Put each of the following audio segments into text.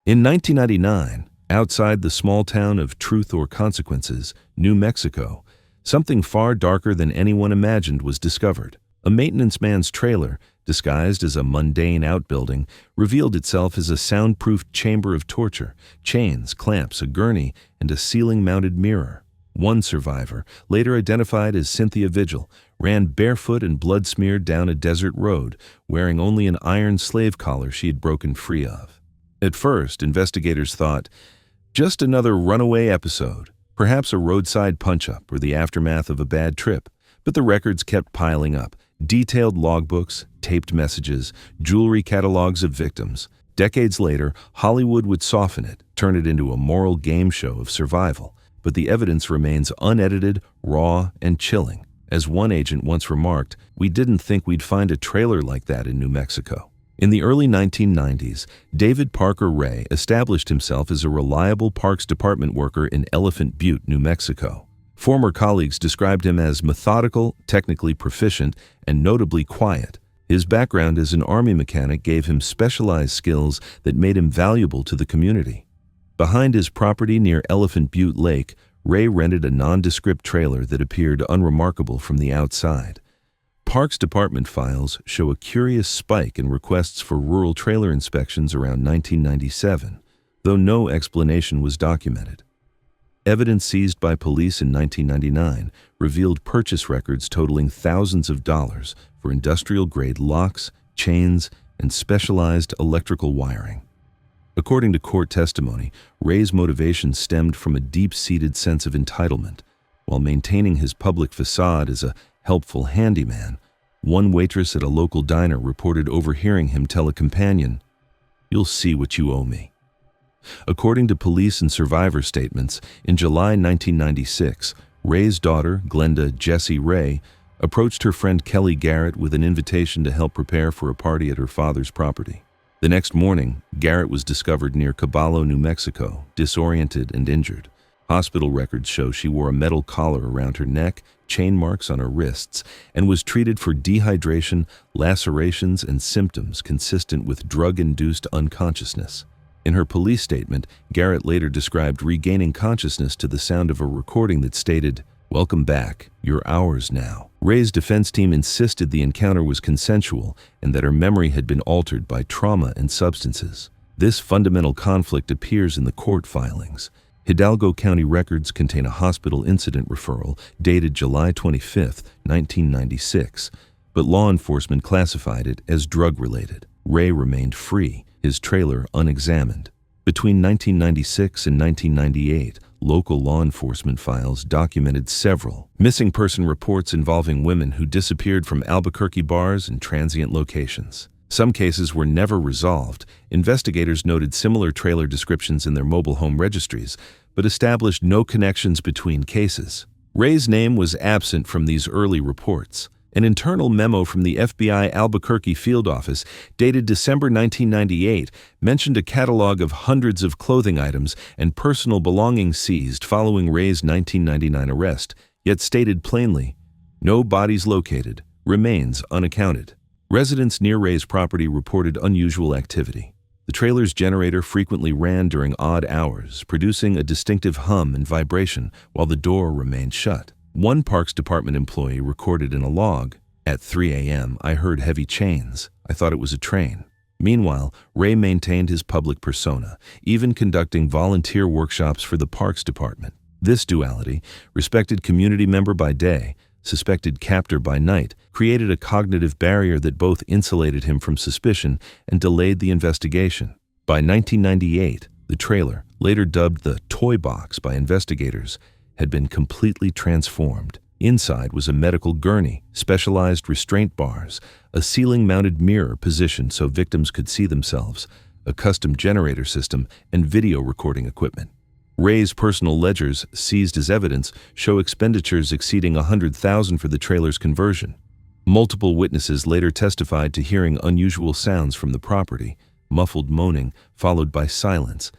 In 1999, outside the small town of Truth or Consequences, New Mexico, something far darker than anyone imagined was discovered. A maintenance man's trailer, disguised as a mundane outbuilding, revealed itself as a soundproofed chamber of torture: chains, clamps, a gurney, and a ceiling-mounted mirror. One survivor, later identified as Cynthia Vigil, ran barefoot and blood-smeared down a desert road, wearing only an iron slave collar she had broken free of. At first, investigators thought, just another runaway episode, perhaps a roadside punch-up or the aftermath of a bad trip. But the records kept piling up: detailed logbooks, taped messages, jewelry catalogs of victims. Decades later, Hollywood would soften it, turn it into a moral game show of survival. But the evidence remains unedited, raw, and chilling. As one agent once remarked, "We didn't think we'd find a trailer like that in New Mexico." In the early 1990s, David Parker Ray established himself as a reliable Parks Department worker in Elephant Butte, New Mexico. Former colleagues described him as methodical, technically proficient, and notably quiet. His background as an Army mechanic gave him specialized skills that made him valuable to the community. Behind his property near Elephant Butte Lake, Ray rented a nondescript trailer that appeared unremarkable from the outside. Parks Department files show a curious spike in requests for rural trailer inspections around 1997, though no explanation was documented. Evidence seized by police in 1999 revealed purchase records totaling thousands of dollars for industrial-grade locks, chains, and specialized electrical wiring. According to court testimony, Ray's motivation stemmed from a deep-seated sense of entitlement. While maintaining his public facade as a helpful handyman, one waitress at a local diner reported overhearing him tell a companion, "You'll see what you owe me." According to police and survivor statements, in July 1996, Ray's daughter, Glenda Jessie Ray, approached her friend Kelly Garrett with an invitation to help prepare for a party at her father's property. The next morning, Garrett was discovered near Caballo, New Mexico, disoriented and injured. Hospital records show she wore a metal collar around her neck, chain marks on her wrists, and was treated for dehydration, lacerations, and symptoms consistent with drug-induced unconsciousness. In her police statement, Garrett later described regaining consciousness to the sound of a recording that stated, "Welcome back, you're ours now." Ray's defense team insisted the encounter was consensual and that her memory had been altered by trauma and substances. This fundamental conflict appears in the court filings. Hidalgo County records contain a hospital incident referral dated July 25, 1996, but law enforcement classified it as drug-related. Ray remained free, his trailer unexamined. Between 1996 and 1998, local law enforcement files documented several missing person reports involving women who disappeared from Albuquerque bars and transient locations. Some cases were never resolved. Investigators noted similar trailer descriptions in their mobile home registries, but established no connections between cases. Ray's name was absent from these early reports. An internal memo from the FBI Albuquerque field office, dated December 1998, mentioned a catalog of hundreds of clothing items and personal belongings seized following Ray's 1999 arrest, yet stated plainly, "No bodies located, remains unaccounted." Residents near Ray's property reported unusual activity. The trailer's generator frequently ran during odd hours, producing a distinctive hum and vibration while the door remained shut. One Parks Department employee recorded in a log, "At 3 a.m., I heard heavy chains. I thought it was a train." Meanwhile, Ray maintained his public persona, even conducting volunteer workshops for the Parks Department. This duality, respected community member by day, suspected captor by night, created a cognitive barrier that both insulated him from suspicion and delayed the investigation. By 1998, the trailer, later dubbed the Toy Box by investigators, had been completely transformed. Inside was a medical gurney, specialized restraint bars, a ceiling-mounted mirror positioned so victims could see themselves, a custom generator system, and video recording equipment. Ray's personal ledgers, seized as evidence, show expenditures exceeding $100,000 for the trailer's conversion. Multiple witnesses later testified to hearing unusual sounds from the property, muffled moaning followed by silence,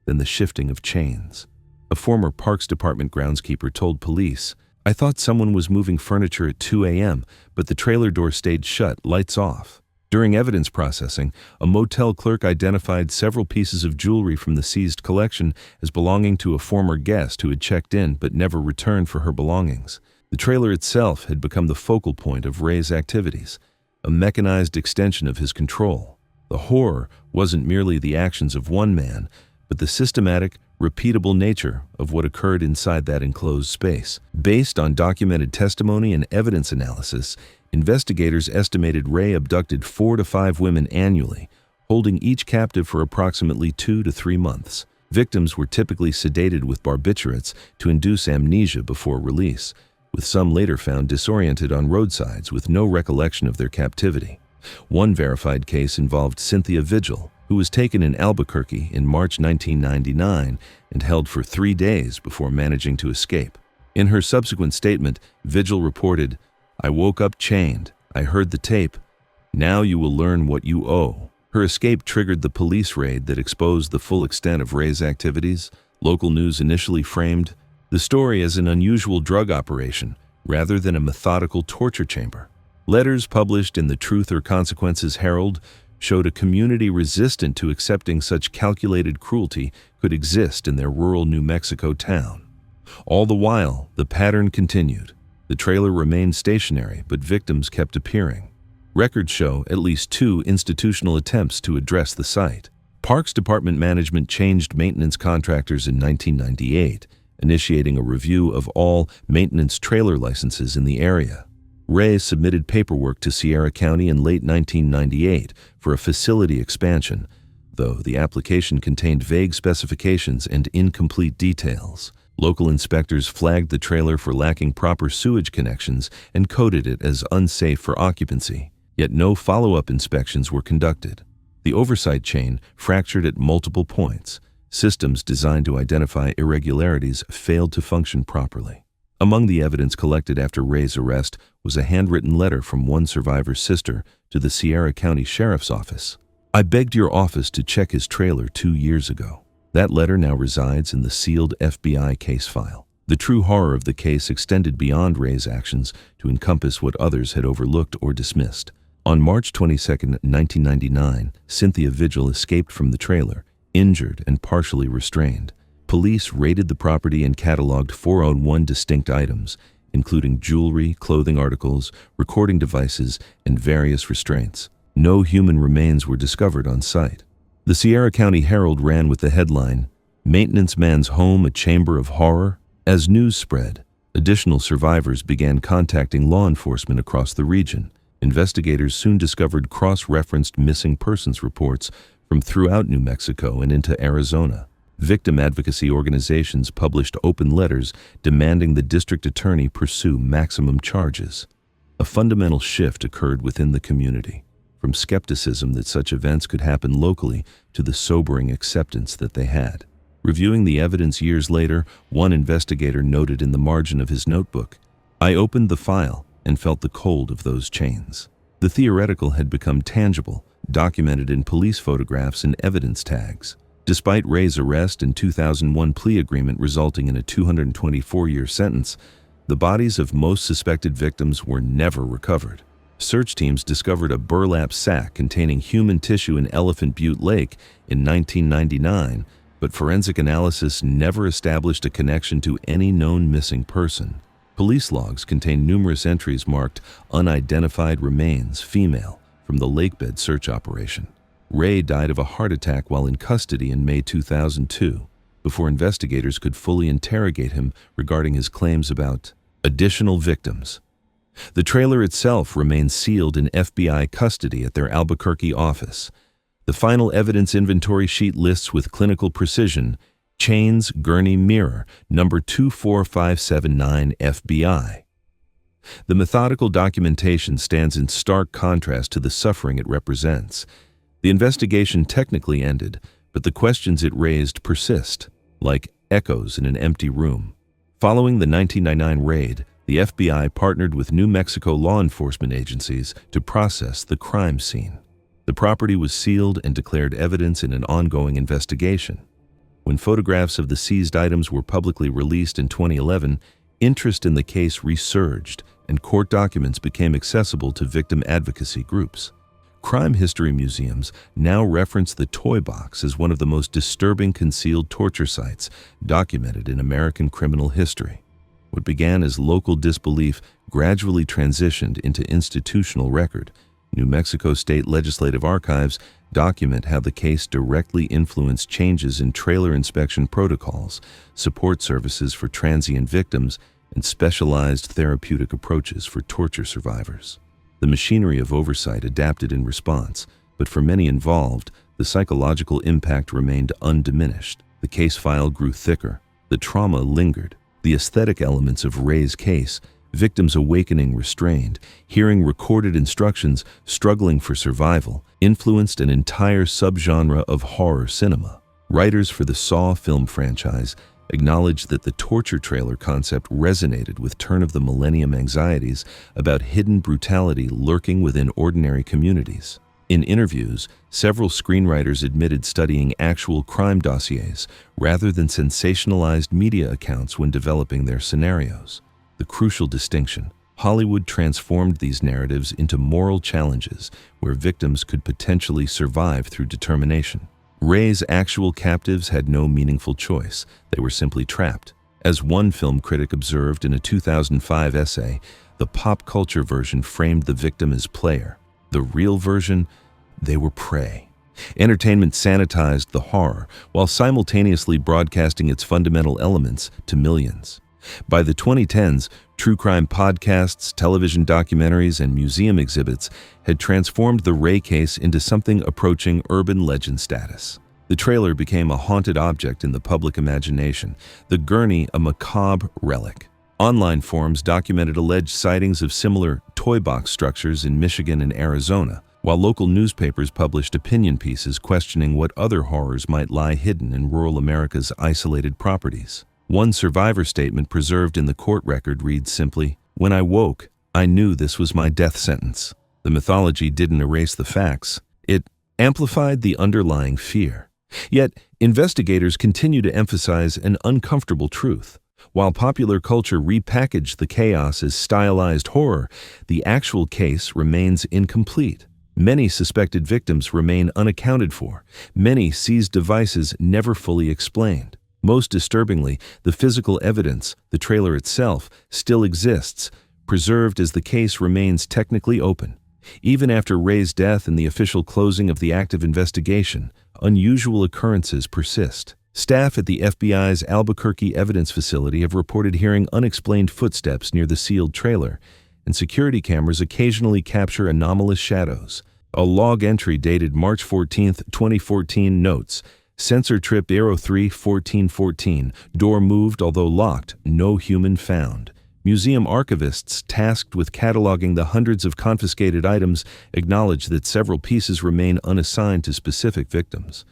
then the shifting of chains. A former Parks Department groundskeeper told police, "I thought someone was moving furniture at 2 a.m., but the trailer door stayed shut, lights off." During evidence processing, a motel clerk identified several pieces of jewelry from the seized collection as belonging to a former guest who had checked in but never returned for her belongings. The trailer itself had become the focal point of Ray's activities, a mechanized extension of his control. The horror wasn't merely the actions of one man, but the systematic, repeatable nature of what occurred inside that enclosed space. Based on documented testimony and evidence analysis, investigators estimated Ray abducted 4 to 5 women annually, holding each captive for approximately 2 to 3 months. Victims were typically sedated with barbiturates to induce amnesia before release, with some later found disoriented on roadsides with no recollection of their captivity. One verified case involved Cynthia Vigil, who was taken in Albuquerque in March 1999 and held for 3 days before managing to escape. In her subsequent statement, Vigil reported, "I woke up chained. I heard the tape. Now you will learn what you owe." Her escape triggered the police raid that exposed the full extent of Ray's activities. Local news initially framed the story as an unusual drug operation rather than a methodical torture chamber. Letters published in the Truth or Consequences Herald showed a community resistant to accepting such calculated cruelty could exist in their rural New Mexico town. All the while, the pattern continued. The trailer remained stationary, but victims kept appearing. Records show at least 2 institutional attempts to address the site. Parks Department management changed maintenance contractors in 1998, initiating a review of all maintenance trailer licenses in the area. Ray submitted paperwork to Sierra County in late 1998 for a facility expansion, though the application contained vague specifications and incomplete details. Local inspectors flagged the trailer for lacking proper sewage connections and coded it as unsafe for occupancy, yet no follow-up inspections were conducted. The oversight chain fractured at multiple points. Systems designed to identify irregularities failed to function properly. Among the evidence collected after Ray's arrest was a handwritten letter from one survivor's sister to the Sierra County Sheriff's Office. "I begged your office to check his trailer 2 years ago." That letter now resides in the sealed FBI case file. The true horror of the case extended beyond Ray's actions to encompass what others had overlooked or dismissed. On March 22, 1999, Cynthia Vigil escaped from the trailer, injured and partially restrained. Police raided the property and cataloged 401 distinct items, including jewelry, clothing articles, recording devices, and various restraints. No human remains were discovered on site. The Sierra County Herald ran with the headline, "Maintenance Man's Home a Chamber of Horror?" As news spread, additional survivors began contacting law enforcement across the region. Investigators soon discovered cross-referenced missing persons reports from throughout New Mexico and into Arizona. Victim advocacy organizations published open letters demanding the district attorney pursue maximum charges. A fundamental shift occurred within the community, from skepticism that such events could happen locally to the sobering acceptance that they had. Reviewing the evidence years later, one investigator noted in the margin of his notebook, "I opened the file and felt the cold of those chains." The theoretical had become tangible, documented in police photographs and evidence tags. Despite Ray's arrest and 2001 plea agreement resulting in a 224-year sentence, the bodies of most suspected victims were never recovered. Search teams discovered a burlap sack containing human tissue in Elephant Butte Lake in 1999, but forensic analysis never established a connection to any known missing person. Police logs contain numerous entries marked "Unidentified Remains, Female," from the lakebed search operation. Ray died of a heart attack while in custody in May 2002, before investigators could fully interrogate him regarding his claims about additional victims. The trailer itself remains sealed in FBI custody at their Albuquerque office. The final evidence inventory sheet lists with clinical precision Chains Gurney Mirror, number 24579 FBI. The methodical documentation stands in stark contrast to the suffering it represents. The investigation technically ended, but the questions it raised persist, like echoes in an empty room. Following the 1999 raid, the FBI partnered with New Mexico law enforcement agencies to process the crime scene. The property was sealed and declared evidence in an ongoing investigation. When photographs of the seized items were publicly released in 2011, interest in the case resurged, and court documents became accessible to victim advocacy groups. Crime history museums now reference the toy box as one of the most disturbing concealed torture sites documented in American criminal history. What began as local disbelief gradually transitioned into institutional record. New Mexico State Legislative Archives document how the case directly influenced changes in trailer inspection protocols, support services for transient victims, and specialized therapeutic approaches for torture survivors. The machinery of oversight adapted in response, but for many involved, the psychological impact remained undiminished. The case file grew thicker. The trauma lingered. The aesthetic elements of Ray's case, victims awakening restrained, hearing recorded instructions, struggling for survival, influenced an entire subgenre of horror cinema. Writers for the Saw film franchise acknowledged that the torture trailer concept resonated with turn-of-the-millennium anxieties about hidden brutality lurking within ordinary communities. In interviews, several screenwriters admitted studying actual crime dossiers rather than sensationalized media accounts when developing their scenarios. The crucial distinction: Hollywood transformed these narratives into moral challenges where victims could potentially survive through determination. Ray's actual captives had no meaningful choice. They were simply trapped. As one film critic observed in a 2005 essay, the pop culture version framed the victim as player. The real version, they were prey. Entertainment sanitized the horror while simultaneously broadcasting its fundamental elements to millions. By the 2010s, true crime podcasts, television documentaries, and museum exhibits had transformed the Ray case into something approaching urban legend status. The trailer became a haunted object in the public imagination, the gurney a macabre relic. Online forums documented alleged sightings of similar toy box structures in Michigan and Arizona, while local newspapers published opinion pieces questioning what other horrors might lie hidden in rural America's isolated properties. One survivor statement preserved in the court record reads simply, "When I woke, I knew this was my death sentence." The mythology didn't erase the facts. It amplified the underlying fear. Yet, investigators continue to emphasize an uncomfortable truth. While popular culture repackaged the chaos as stylized horror, the actual case remains incomplete. Many suspected victims remain unaccounted for. Many seized devices never fully explained. Most disturbingly, the physical evidence, the trailer itself, still exists, preserved as the case remains technically open. Even after Ray's death and the official closing of the active investigation, unusual occurrences persist. Staff at the FBI's Albuquerque Evidence Facility have reported hearing unexplained footsteps near the sealed trailer, and security cameras occasionally capture anomalous shadows. A log entry dated March 14, 2014 notes, "Sensor trip Aero 3 1414, door moved although locked, no human found." Museum archivists tasked with cataloging the hundreds of confiscated items acknowledge that several pieces remain unassigned to specific victims.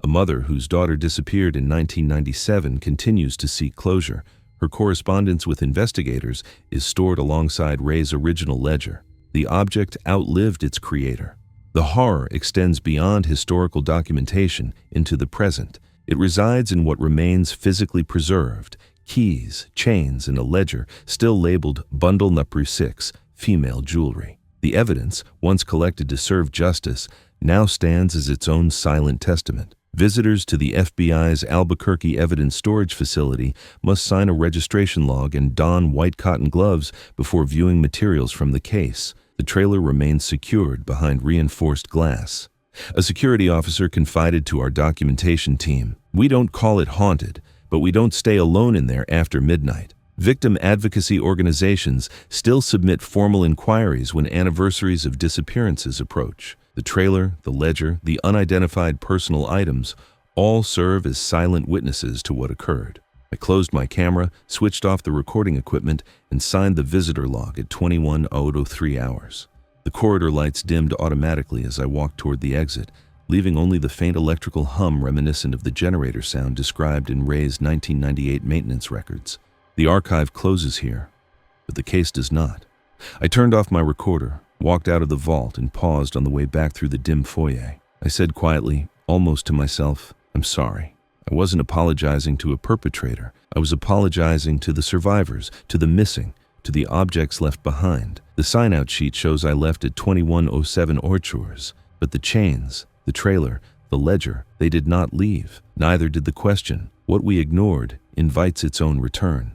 A mother whose daughter disappeared in 1997 continues to seek closure. Her correspondence with investigators is stored alongside Ray's original ledger. The object outlived its creator. The horror extends beyond historical documentation into the present. It resides in what remains physically preserved: keys, chains, and a ledger still labeled Bundle Number 6, female jewelry. The evidence, once collected to serve justice, now stands as its own silent testament. Visitors to the FBI's Albuquerque Evidence Storage Facility must sign a registration log and don white cotton gloves before viewing materials from the case. The trailer remains secured behind reinforced glass. A security officer confided to our documentation team, "We don't call it haunted, but we don't stay alone in there after midnight." Victim advocacy organizations still submit formal inquiries when anniversaries of disappearances approach. The trailer, the ledger, the unidentified personal items all serve as silent witnesses to what occurred. I closed my camera, switched off the recording equipment, and signed the visitor log at 21:03 hours. The corridor lights dimmed automatically as I walked toward the exit, leaving only the faint electrical hum reminiscent of the generator sound described in Ray's 1998 maintenance records. The archive closes here, but the case does not. I turned off my recorder, walked out of the vault, and paused on the way back through the dim foyer. I said quietly, almost to myself, "I'm sorry." I wasn't apologizing to a perpetrator. I was apologizing to the survivors, to the missing, to the objects left behind. The sign-out sheet shows I left at 2107 Orchures, but the chains, the trailer, the ledger, they did not leave. Neither did the question. What we ignored invites its own return.